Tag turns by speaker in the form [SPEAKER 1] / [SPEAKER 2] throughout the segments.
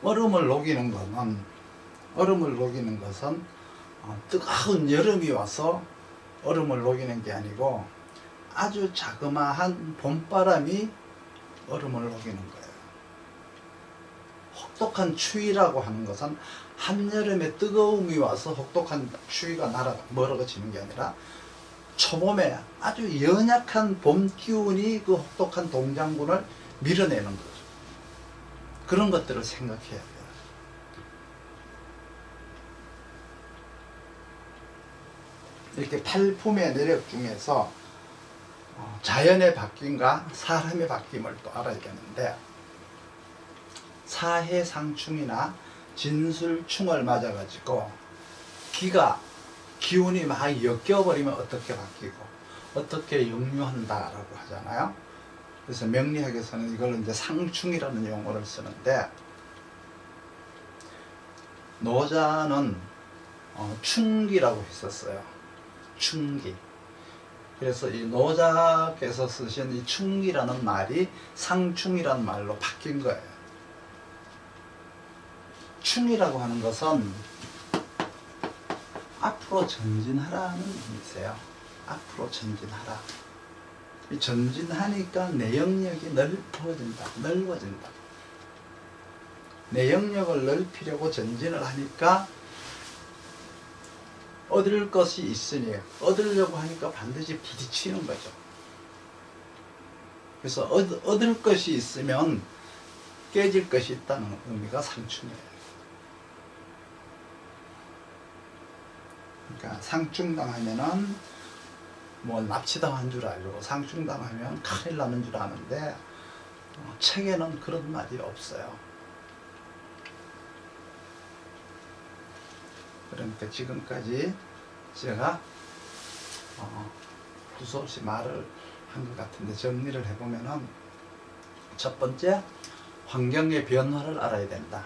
[SPEAKER 1] 얼음을 녹이는 것은 뜨거운 여름이 와서 얼음을 녹이는 게 아니고 아주 자그마한 봄바람이 얼음을 녹이는 거예요. 혹독한 추위라고 하는 것은 한여름에 뜨거움이 와서 혹독한 추위가 멀어지는 게 아니라 초봄에 아주 연약한 봄 기운이 그 혹독한 동장군을 밀어내는 거죠. 그런 것들을 생각해야 돼요. 이렇게 팔품의 내력 중에서 자연의 바뀜과 사람의 바뀜을 또 알아야 되는데, 사해상충이나 진술충을 맞아가지고 기운이 막 엮여버리면 어떻게 바뀌고 어떻게 역류한다라고 하잖아요. 그래서 명리학에서는 이걸 이제 상충이라는 용어를 쓰는데, 노자는 충기라고 했었어요. 충기. 그래서 이 노자께서 쓰신 이 충기라는 말이 상충이라는 말로 바뀐 거예요. 충이라고 하는 것은 앞으로 전진하라는 의미세요. 앞으로 전진하라. 이 전진하니까 내 영역이 넓어진다. 내 영역을 넓히려고 전진을 하니까 얻을 것이 있으니 얻으려고 하니까 반드시 부딪히는 거죠. 그래서 얻을 것이 있으면 깨질 것이 있다는 의미가 상충이에요. 그러니까 상충당하면은 뭐 납치당한 줄 알고, 상충당하면 큰일 나는 줄 아는데 책에는 그런 말이 없어요. 그러니까 지금까지 제가 두서없이 말을 한 것 같은데 정리를 해보면은, 첫 번째, 환경의 변화를 알아야 된다.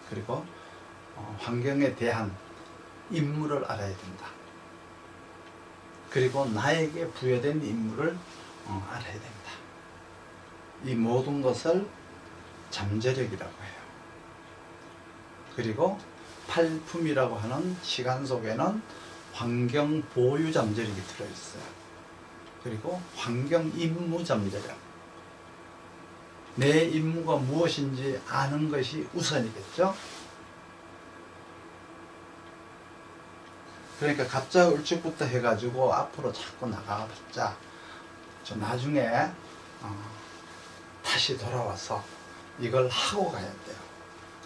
[SPEAKER 1] 그리고 환경에 대한 임무를 알아야 된다. 그리고 나에게 부여된 임무를 알아야 된다. 이 모든 것을 잠재력이라고 해요. 그리고 팔품이라고 하는 시간 속에는 환경 보유 잠재력이 들어있어요. 그리고 환경 임무 잠재력. 내 임무가 무엇인지 아는 것이 우선이겠죠. 그러니까 갑자을축부터 해가지고 앞으로 자꾸 나가봤자 나중에 다시 돌아와서 이걸 하고 가야 돼요.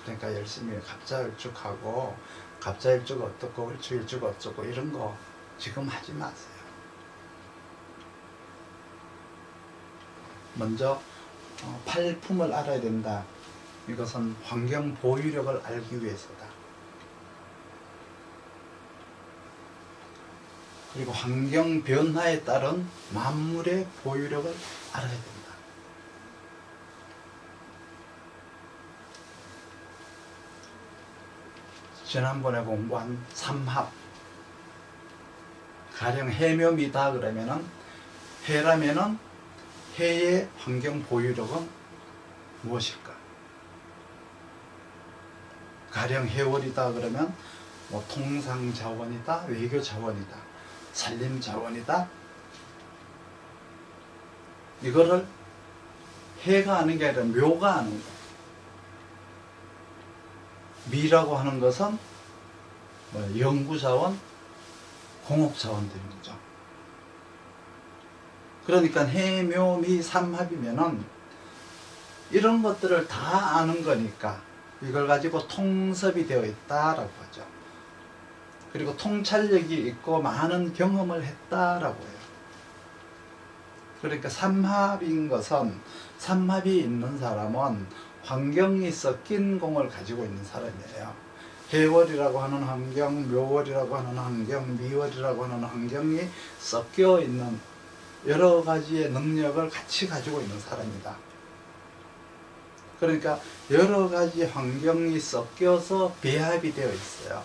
[SPEAKER 1] 그러니까 열심히 갑자을축하고, 갑자일축 어떻고 을축일축 어쩌고 이런 거 지금 하지 마세요. 먼저 팔품을 알아야 된다. 이것은 환경 보유력을 알기 위해서다. 그리고 환경 변화에 따른 만물의 보유력을 알아야 된다. 지난번에 공부한 삼합, 가령 해묘미다 그러면은, 해라면은 해의 환경 보유력은 무엇일까? 가령 해월이다 그러면 뭐 통상자원이다, 외교자원이다, 산림자원이다. 이거를 해가 아는 게 아니라 묘가 아는 거예요. 미라고 하는 것은 뭐 연구자원, 공업자원 되는 거죠. 그러니까 해묘미 삼합이면은 이런 것들을 다 아는 거니까 이걸 가지고 통섭이 되어 있다라고 하죠. 그리고 통찰력이 있고 많은 경험을 했다라고 해요. 그러니까 삼합인 것은, 삼합이 있는 사람은 환경이 섞인 공을 가지고 있는 사람이에요. 해월이라고 하는 환경, 묘월이라고 하는 환경, 미월이라고 하는 환경이 섞여 있는 여러 가지의 능력을 같이 가지고 있는 사람이다. 그러니까 여러 가지 환경이 섞여서 배합이 되어 있어요.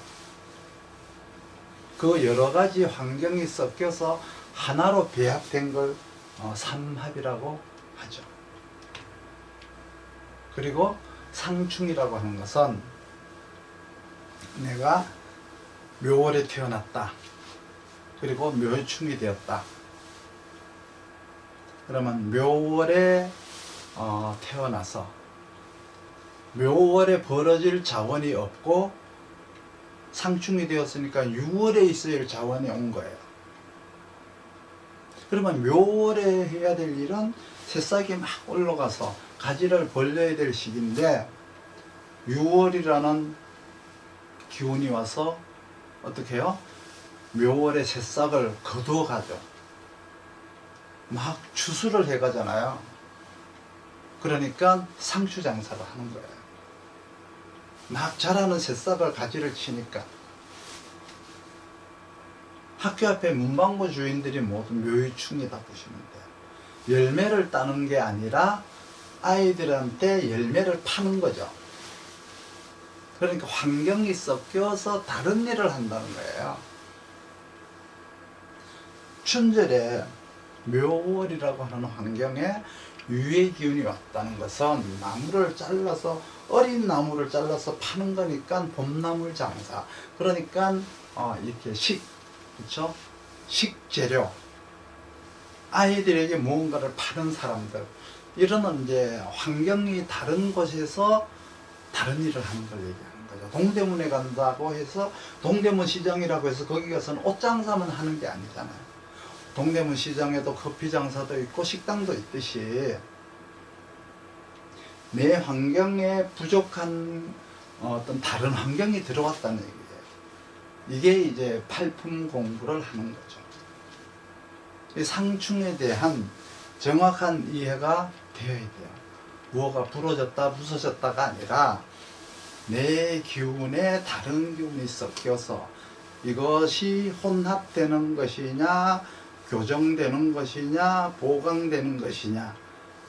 [SPEAKER 1] 그 여러 가지 환경이 섞여서 하나로 배합된 걸 삼합이라고 하죠. 그리고 상충이라고 하는 것은 내가 묘월에 태어났다. 그리고 묘충이 되었다. 그러면 묘월에 태어나서 묘월에 벌어질 자원이 없고 상충이 되었으니까 6월에 있어야 할 자원이 온 거예요. 그러면 묘월에 해야 될 일은 새싹이 막 올라가서 가지를 벌려야 될 시기인데 6월이라는 기운이 와서 어떻게 해요? 묘월에 새싹을 거두어 가죠. 막 추수를 해 가잖아요. 그러니까 상추 장사를 하는 거예요. 막 자라는 새싹을 가지를 치니까 학교 앞에 문방구 주인들이 모두 묘유충이다 보시면 돼요. 열매를 따는 게 아니라 아이들한테 열매를 파는 거죠. 그러니까 환경이 섞여서 다른 일을 한다는 거예요. 춘절에 묘월이라고 하는 환경에 유의 기운이 왔다는 것은 나무를 잘라서 어린 나무를 잘라서 파는 거니까 봄나물 장사. 그러니까 이렇게 그렇죠? 식재료, 아이들에게 무언가를 파는 사람들, 이런 이제 환경이 다른 곳에서 다른 일을 하는 걸 얘기하는 거죠. 동대문에 간다고 해서 동대문 시장이라고 해서 거기 가서는 옷 장사만 하는 게 아니잖아요. 동대문 시장에도 커피 장사도 있고 식당도 있듯이 내 환경에 부족한 어떤 다른 환경이 들어왔다는 얘기예요. 이게 이제 팔품 공부를 하는 거죠. 이 상충에 대한 정확한 이해가 되어야 돼요. 무엇가 부러졌다 부서졌다가 아니라 내 기운에 다른 기운이 섞여서 이것이 혼합되는 것이냐, 교정되는 것이냐, 보강되는 것이냐,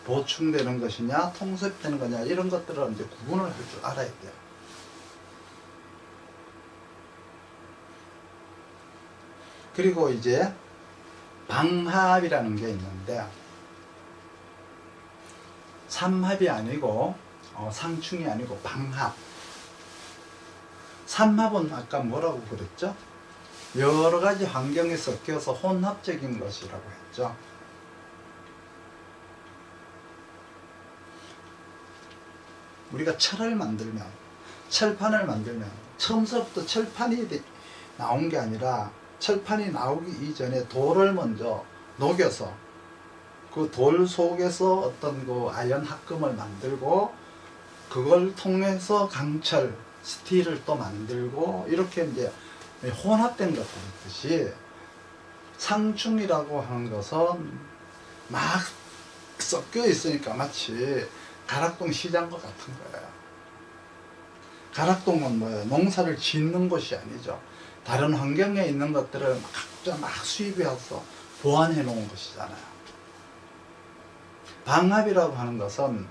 [SPEAKER 1] 보충되는 것이냐, 통섭되는 거냐, 이런 것들을 이제 구분을 할 줄 알아야 돼요. 그리고 이제 방합이라는 게 있는데 삼합이 아니고 상충이 아니고 방합. 삼합은 아까 뭐라고 그랬죠? 여러 가지 환경이 섞여서 혼합적인 것이라고 했죠. 우리가 철을 만들면, 철판을 만들면 처음서부터 철판이 나온 게 아니라 철판이 나오기 이전에 돌을 먼저 녹여서 그 돌 속에서 어떤 그 아연 합금을 만들고 그걸 통해서 강철, 스틸을 또 만들고 이렇게 이제 혼합된 것들 있듯이 상충이라고 하는 것은 막 섞여 있으니까 마치 가락동 시장과 같은 거예요. 가락동은 뭐예요? 농사를 짓는 곳이 아니죠. 다른 환경에 있는 것들을 각자 막 수입해서 보완해 놓은 것이잖아요. 방합이라고 하는 것은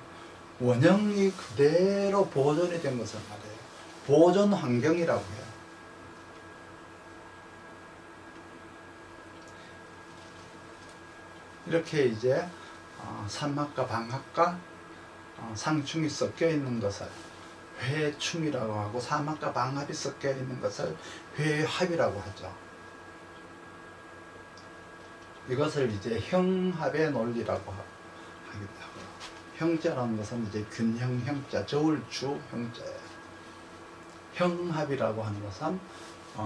[SPEAKER 1] 원형이 그대로 보존이 된 것을 말해요. 보존 환경이라고 해요. 이렇게 이제 삼합과 방합과 상충이 섞여 있는 것을 회충이라고 하고 삼합과 방합이 섞여 있는 것을 회합이라고 하죠. 이것을 이제 형합의 논리라고 하기도 하고요. 형자라는 것은 이제 균형 형자, 저울주 형자예요. 형합이라고 하는 것은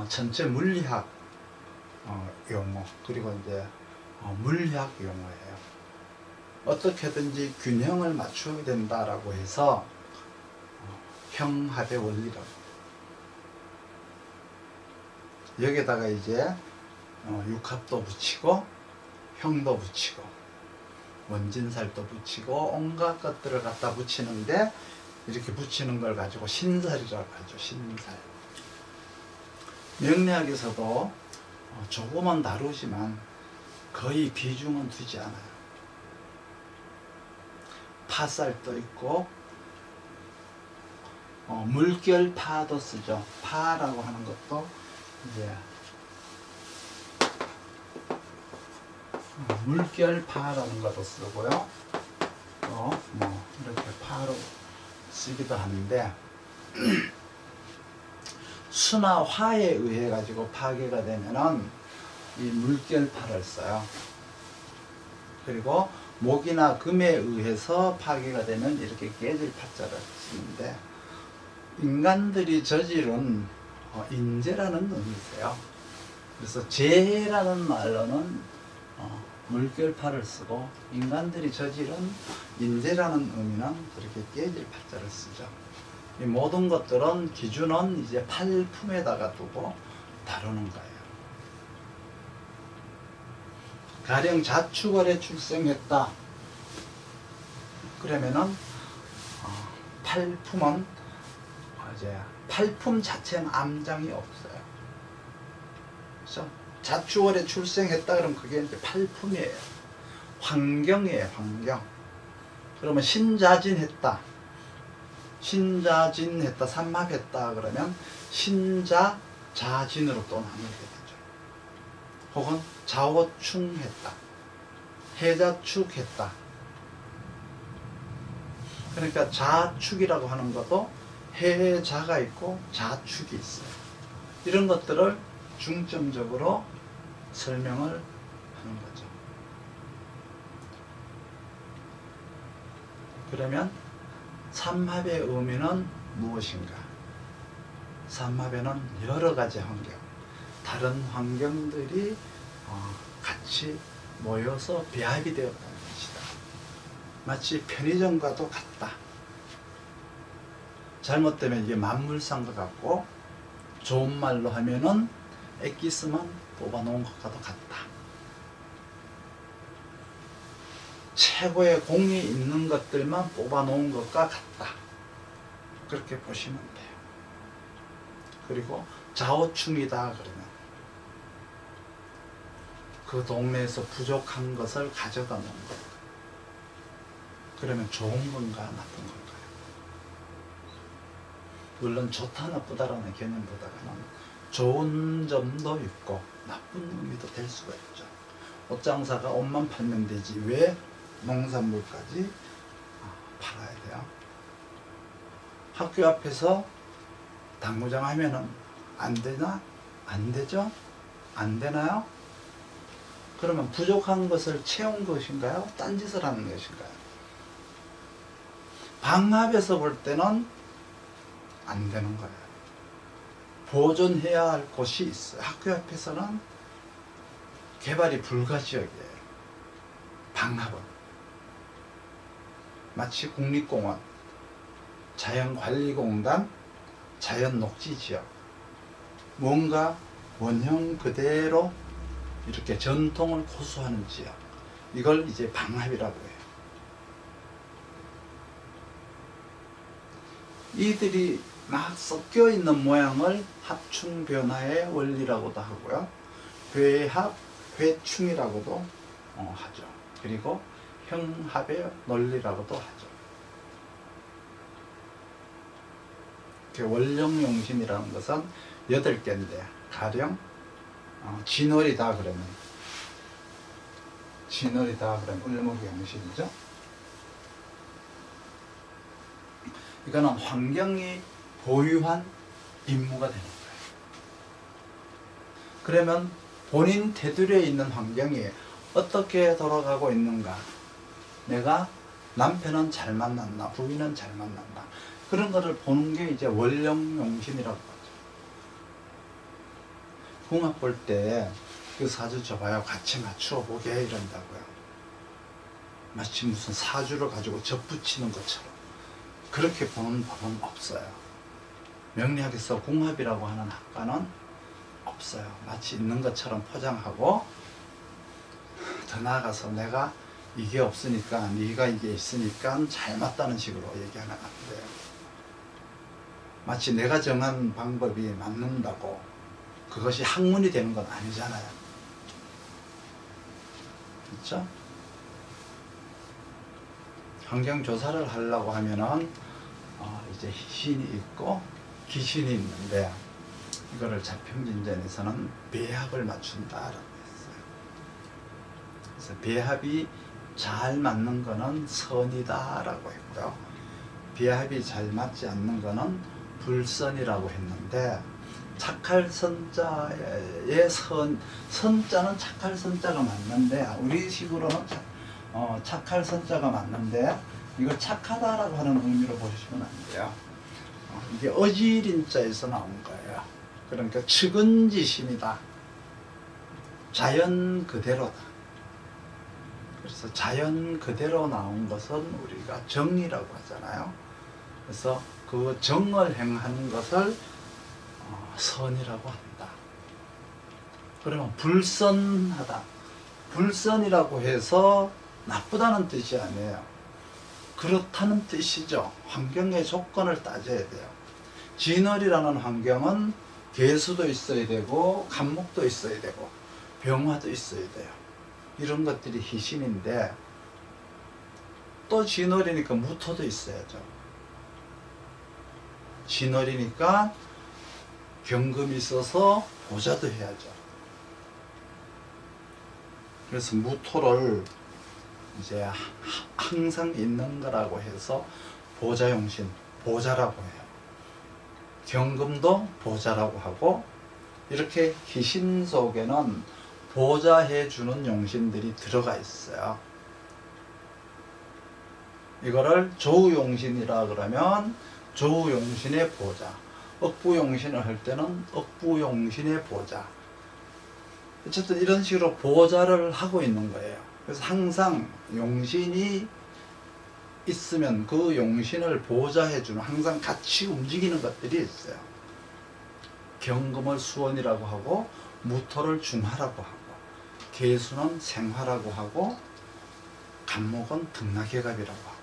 [SPEAKER 1] 전체 물리학 용어, 그리고 이제 물리학 용어예요. 어떻게든지 균형을 맞춰야 된다라고 해서 형합의 원리라고. 여기다가 이제 육합도 붙이고 형도 붙이고 원진살도 붙이고 온갖 것들을 갖다 붙이는데, 이렇게 붙이는 걸 가지고 신살이라고 하죠. 신살. 명리학에서도 조금은 다루지만 거의 비중은 두지 않아요. 파살도 있고 물결파도 쓰죠. 파라고 하는 것도 이제 물결파라는 것도 쓰고요. 또 뭐 이렇게 파로 쓰기도 하는데 수나 화에 의해 가지고 파괴가 되면은 이 물결파를 써요. 그리고 목이나 금에 의해서 파괴가 되면 이렇게 깨질 파자를 쓰는데, 인간들이 저지른 인재라는 의미세요. 그래서 재해라는 말로는 물결파를 쓰고, 인간들이 저지른 인재라는 의미는 그렇게 깨질 파자를 쓰죠. 이 모든 것들은 기준은 이제 팔품에다가 두고 다루는 거예요. 가령 자축월에 출생했다 그러면은 팔품은 이제 팔품 자체는 암장이 없어요. 그렇죠? 자축월에 출생했다 그러면 그게 이제 팔품이에요. 환경이에요, 환경. 그러면 신자진했다, 신자진했다, 삼합했다 그러면 신자 자진으로 또 나누게 되죠. 혹은 자오충했다, 해자축했다. 그러니까 자축이라고 하는 것도 해자가 있고 자축이 있어요. 이런 것들을 중점적으로 설명을 하는 거죠. 그러면 삼합의 의미는 무엇인가? 삼합에는 여러 가지 환경, 다른 환경들이 같이 모여서 배합이 되었다는 것이다. 마치 편의점과도 같다. 잘못되면 이게 만물상과 같고, 좋은 말로 하면은 엑기스만 뽑아놓은 것과도 같다. 최고의 공이 있는 것들만 뽑아놓은 것과 같다. 그렇게 보시면 돼요. 그리고 좌우충이다 그러면 그 동네에서 부족한 것을 가져다 놓은 것. 그러면 좋은 건가 나쁜 건가요? 물론 좋다 나쁘다라는 개념보다는 좋은 점도 있고 나쁜 의미도 될 수가 있죠. 옷장사가 옷만 팔면 되지 왜 농산물까지 팔아야 돼요? 학교 앞에서 당구장 하면은 안 되나? 안 되죠? 안 되나요? 그러면 부족한 것을 채운 것인가요? 딴짓을 하는 것인가요? 방합에서 볼 때는 안 되는 거예요. 보존해야 할 곳이 있어요. 학교 앞에서는 개발이 불가 지역이에요. 방합은 마치 국립공원, 자연관리공단, 자연녹지지역, 뭔가 원형 그대로 이렇게 전통을 고수하는 지역, 이걸 이제 방합이라고 해요. 이들이 막 섞여 있는 모양을 합충변화의 원리라고도 하고요, 회합, 회충이라고도 하죠. 그리고 형합의 논리라고도 하죠. 원령용신이라는 것은 8개인데 가령 진월이다 그러면 을목용신이죠. 이거는 환경이 보유한 임무가 되는 거예요. 그러면 본인 테두리에 있는 환경이 어떻게 돌아가고 있는가, 내가 남편은 잘 만났나, 부인은 잘 만났나, 그런 거를 보는 게 이제 원령용신이라고 하죠. 궁합 볼 때 그 사주 줘봐요, 같이 맞추어 보게 이런다고요. 마치 무슨 사주를 가지고 접붙이는 것처럼 그렇게 보는 법은 없어요. 명리학에서 궁합이라고 하는 학과는 없어요. 마치 있는 것처럼 포장하고, 더 나아가서 내가 이게 없으니까 네가 이게 있으니까 잘 맞다는 식으로 얘기하면 안 돼요. 마치 내가 정한 방법이 맞는다고 그것이 학문이 되는 건 아니잖아요. 그렇죠? 환경조사를 하려고 하면은 이제 신이 있고 기신이 있는데, 이거를 자평진전에서는 배합을 맞춘다라고 했어요. 그래서 배합이 잘 맞는 거는 선이다라고 했고요, 비합이 잘 맞지 않는 거는 불선이라고 했는데, 착할 선자의 선자는 착할 선자가 맞는데, 우리 식으로는 착할 선자가 맞는데, 이걸 착하다라고 하는 의미로 보시면 안 돼요. 이게 어지린자에서 나온 거예요. 그러니까 측은지심이다. 자연 그대로다. 그래서 자연 그대로 나온 것은 우리가 정이라고 하잖아요. 그래서 그 정을 행하는 것을 선이라고 한다. 그러면 불선하다. 불선이라고 해서 나쁘다는 뜻이 아니에요. 그렇다는 뜻이죠. 환경의 조건을 따져야 돼요. 진월이라는 환경은 개수도 있어야 되고 간목도 있어야 되고 병화도 있어야 돼요. 이런 것들이 희신인데, 또 진월이니까 무토도 있어야죠. 진월이니까 경금이 있어서 보자도 해야죠. 그래서 무토를 이제 항상 있는 거라고 해서 보자용신, 보자라고 해요. 경금도 보자라고 하고, 이렇게 희신 속에는 보자해주는 용신들이 들어가 있어요. 이거를 조우용신이라 그러면 조우용신의 보자, 억부용신을 할 때는 억부용신의 보자. 어쨌든 이런 식으로 보자를 하고 있는 거예요. 그래서 항상 용신이 있으면 그 용신을 보좌해주는, 항상 같이 움직이는 것들이 있어요. 경금을 수원이라고 하고, 무토를 중화라고 하고, 개수는 생화라고 하고, 간목은 등락개갑이라고 하고,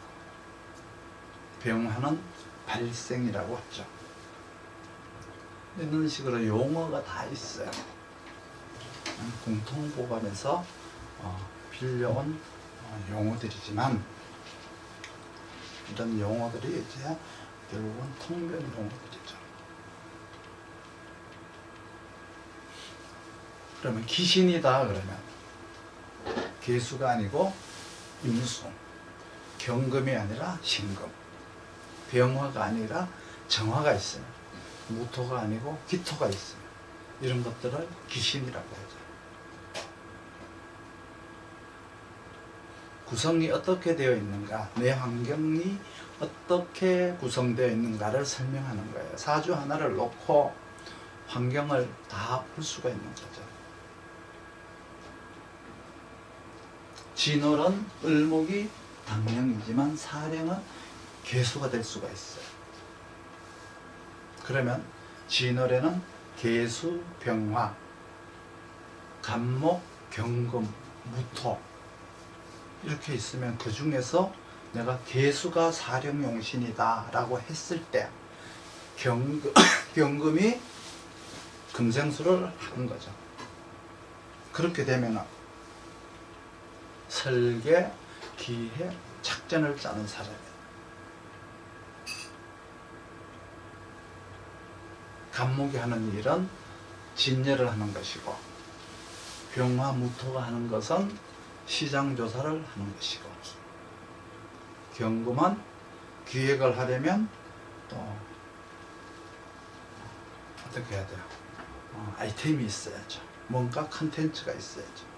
[SPEAKER 1] 병화는 발생이라고 하죠. 이런 식으로 용어가 다 있어요. 공통보감에서 빌려온 용어들이지만, 이런 용어들이 이제 결국은 통변 용어들이죠. 그러면 기신이다 그러면 개수가 아니고 임수, 경금이 아니라 신금, 병화가 아니라 정화가 있으면, 무토가 아니고 기토가 있으면, 이런 것들을 기신이라고 하죠. 구성이 어떻게 되어 있는가, 내 환경이 어떻게 구성되어 있는가를 설명하는 거예요. 사주 하나를 놓고 환경을 다 볼 수가 있는 거죠. 진월은 을목이 당령이지만 사령은 개수가 될 수가 있어요. 그러면 진월에는 개수, 병화, 간목, 경금, 무토 이렇게 있으면, 그 중에서 내가 개수가 사령용신이다 라고 했을 때 경금이 금생수를 하는 거죠. 그렇게 되면 설계, 기해, 작전을 짜는 사람이에요. 간목이 하는 일은 진예를 하는 것이고, 병화, 무토가 하는 것은 시장조사를 하는 것이고, 경금은 기획을 하려면 또 어떻게 해야 돼요? 아이템이 있어야죠. 뭔가 컨텐츠가 있어야죠.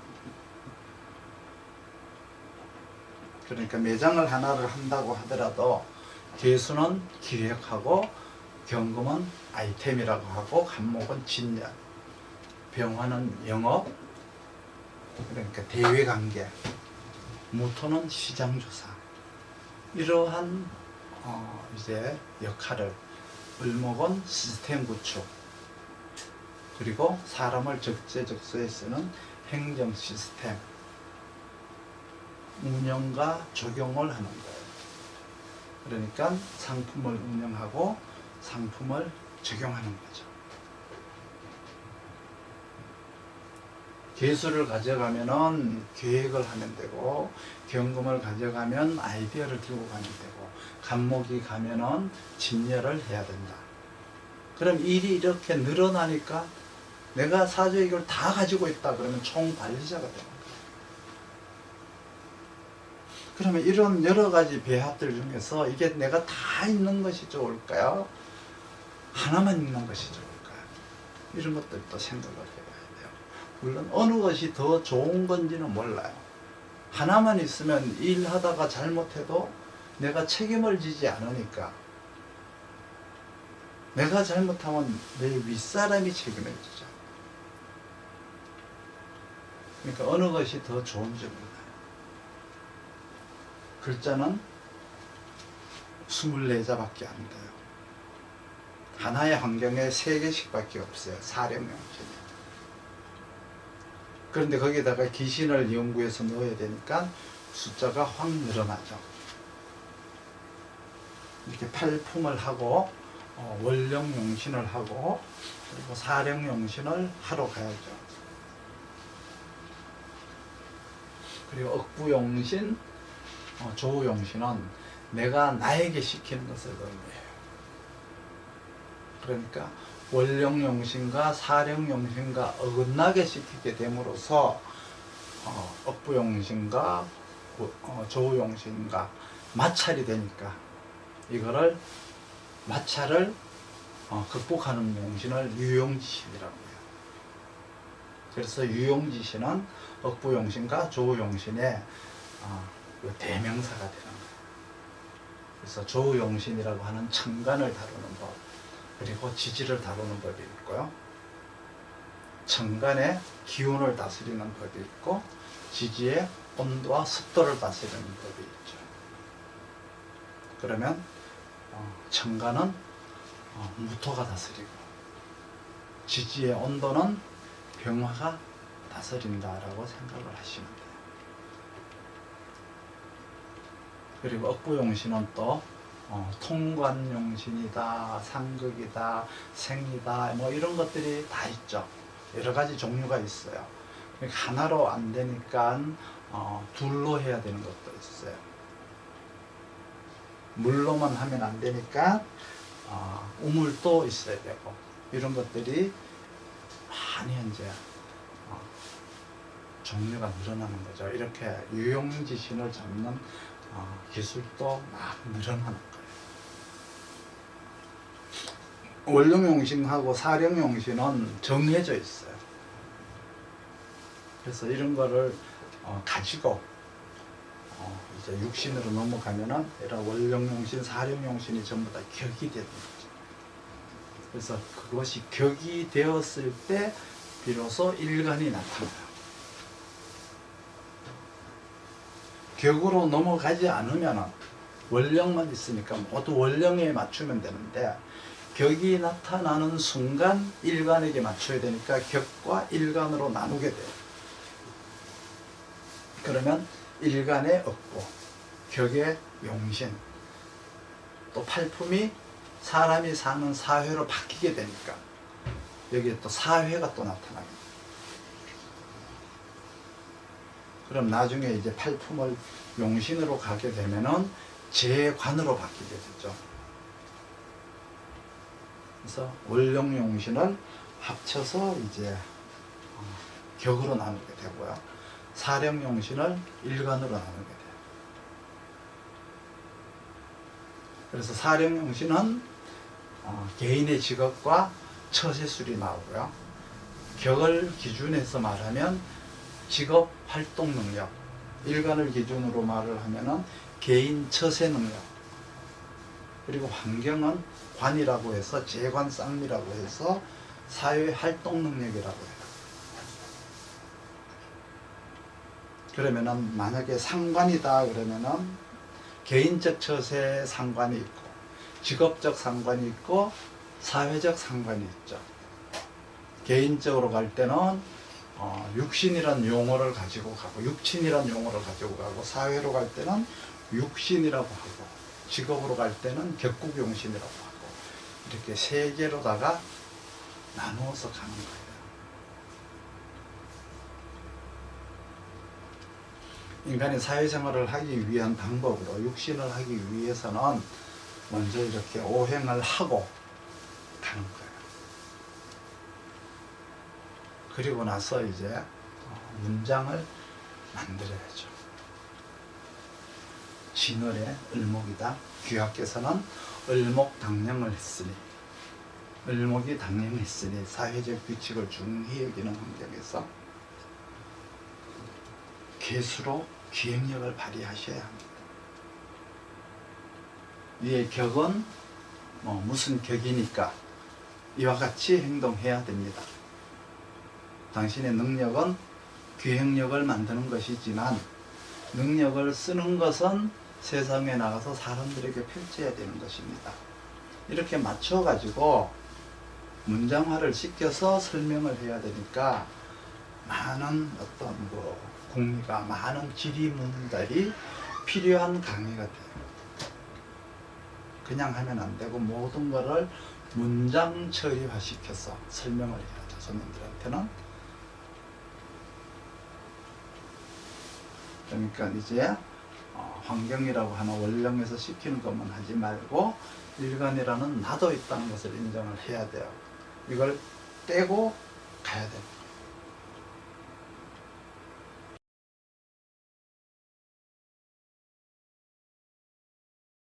[SPEAKER 1] 그러니까 매장을 하나를 한다고 하더라도 개수는 기획하고, 경금은 아이템이라고 하고, 간목은 진열, 병화는 영업, 그러니까 대외관계, 무토는 시장조사, 이러한 이제 역할을, 을목은 시스템 구축, 그리고 사람을 적재적소에 쓰는 행정 시스템, 운영과 적용을 하는 거예요. 그러니까 상품을 운영하고 상품을 적용하는 거죠. 개수를 가져가면은 계획을 하면 되고, 경금을 가져가면 아이디어를 들고 가면 되고, 간목이 가면은 진열을 해야 된다. 그럼 일이 이렇게 늘어나니까 내가 사주의 이걸 다 가지고 있다 그러면 총관리자가 되는 거예요. 그러면 이런 여러 가지 배합들 중에서 이게 내가 다 있는 것이 좋을까요? 하나만 있는 것이 좋을까요? 이런 것들도 생각을 해봐야 돼요. 물론 어느 것이 더 좋은 건지는 몰라요. 하나만 있으면 일하다가 잘못해도 내가 책임을 지지 않으니까, 내가 잘못하면 내 윗사람이 책임을 지죠. 그러니까 어느 것이 더 좋은지 몰라요. 글자는 24자밖에 안 돼요. 하나의 환경에 3개씩 밖에 없어요. 사령영신이. 그런데 거기다가 귀신을 연구해서 넣어야 되니까 숫자가 확 늘어나죠. 이렇게 팔품을 하고 월령용신을 하고 그리고 사령용신을 하러 가야죠. 그리고 억부용신, 조우용신은 내가 나에게 시키는 것을 의미해요. 그러니까 월령용신과 사령용신과 어긋나게 시키게 됨으로써 억부용신과 조우용신과 마찰이 되니까 이거를 마찰을 극복하는 용신을 유용지신이라고 해요. 그래서 유용지신은 억부용신과 조우용신의 대명사가 되는 거예요. 그래서 조우용신이라고 하는 천간을 다루는 법, 그리고 지지를 다루는 법이 있고요. 천간의 기운을 다스리는 법이 있고 지지의 온도와 습도를 다스리는 법이 있죠. 그러면 천간은 무토가 다스리고 지지의 온도는 병화가 다스린다라고 생각을 하시면 돼요. 그리고 억부용신은 또 통관용신이다, 상극이다, 생이다, 뭐 이런 것들이 다 있죠. 여러 가지 종류가 있어요. 하나로 안 되니까 둘로 해야 되는 것도 있어요. 물로만 하면 안 되니까 우물도 있어야 되고, 이런 것들이 많이 이제 종류가 늘어나는 거죠. 이렇게 유용지신을 잡는 기술도 막 늘어나는 거예요. 월령용신하고 사령용신은 정해져 있어요. 그래서 이런 거를 가지고 이제 육신으로 넘어가면은 이런 월령용신, 사령용신이 전부 다 격이 되는 거죠. 그래서 그것이 격이 되었을 때 비로소 일간이 나타나요. 격으로 넘어가지 않으면은 월령만 있으니까 모두 월령에 맞추면 되는데, 격이 나타나는 순간 일간에게 맞춰야 되니까 격과 일간으로 나누게 돼요. 그러면 일간의 억부, 격의 용신, 또 팔품이 사람이 사는 사회로 바뀌게 되니까 여기에 또 사회가 또 나타나게 돼요. 그럼 나중에 이제 팔품을 용신으로 가게 되면은 재관으로 바뀌게 되죠. 그래서 월령용신을 합쳐서 이제 격으로 나누게 되고요. 사령용신을 일간으로 나누게 돼요. 그래서 사령용신은 개인의 직업과 처세술이 나오고요. 격을 기준해서 말하면 직업 활동 능력, 일간을 기준으로 말을 하면은 개인 처세 능력, 그리고 환경은 관이라고 해서 재관 쌍미라고 해서 사회 활동 능력이라고 해요. 그러면은 만약에 상관이다 그러면은 개인적 처세 상관이 있고 직업적 상관이 있고 사회적 상관이 있죠. 개인적으로 갈 때는 육신이란 용어를 가지고 가고 육친이란 용어를 가지고 가고, 사회로 갈 때는 육신이라고 하고, 직업으로 갈 때는 격국용신이라고 하고, 이렇게 세 개로다가 나누어서 가는 거예요. 인간이 사회생활을 하기 위한 방법으로 육신을 하기 위해서는 먼저 이렇게 오행을 하고 가는 거예요. 그리고 나서 이제 문장을 만들어야죠. 진월의 을목이다. 귀하께서는 을목 당령을 했으니, 을목이 당령했으니 사회적 규칙을 중히 여기는 환경에서 괴수로 기획력을 발휘하셔야 합니다. 이의 격은 무슨 격이니까 이와 같이 행동해야 됩니다. 당신의 능력은 기획력을 만드는 것이지만 능력을 쓰는 것은 세상에 나가서 사람들에게 펼쳐야 되는 것입니다. 이렇게 맞춰가지고 문장화를 시켜서 설명을 해야 되니까 많은 어떤 공리가, 많은 지리문달이 필요한 강의가 돼요. 그냥 하면 안 되고 모든 것을 문장 처리화 시켜서 설명을 해야죠. 손님들한테는. 그러니까 이제 환경이라고 하는 원령에서 시키는 것만 하지 말고 일간이라는 나도 있다는 것을 인정을 해야 돼요. 이걸 떼고 가야 됩니다.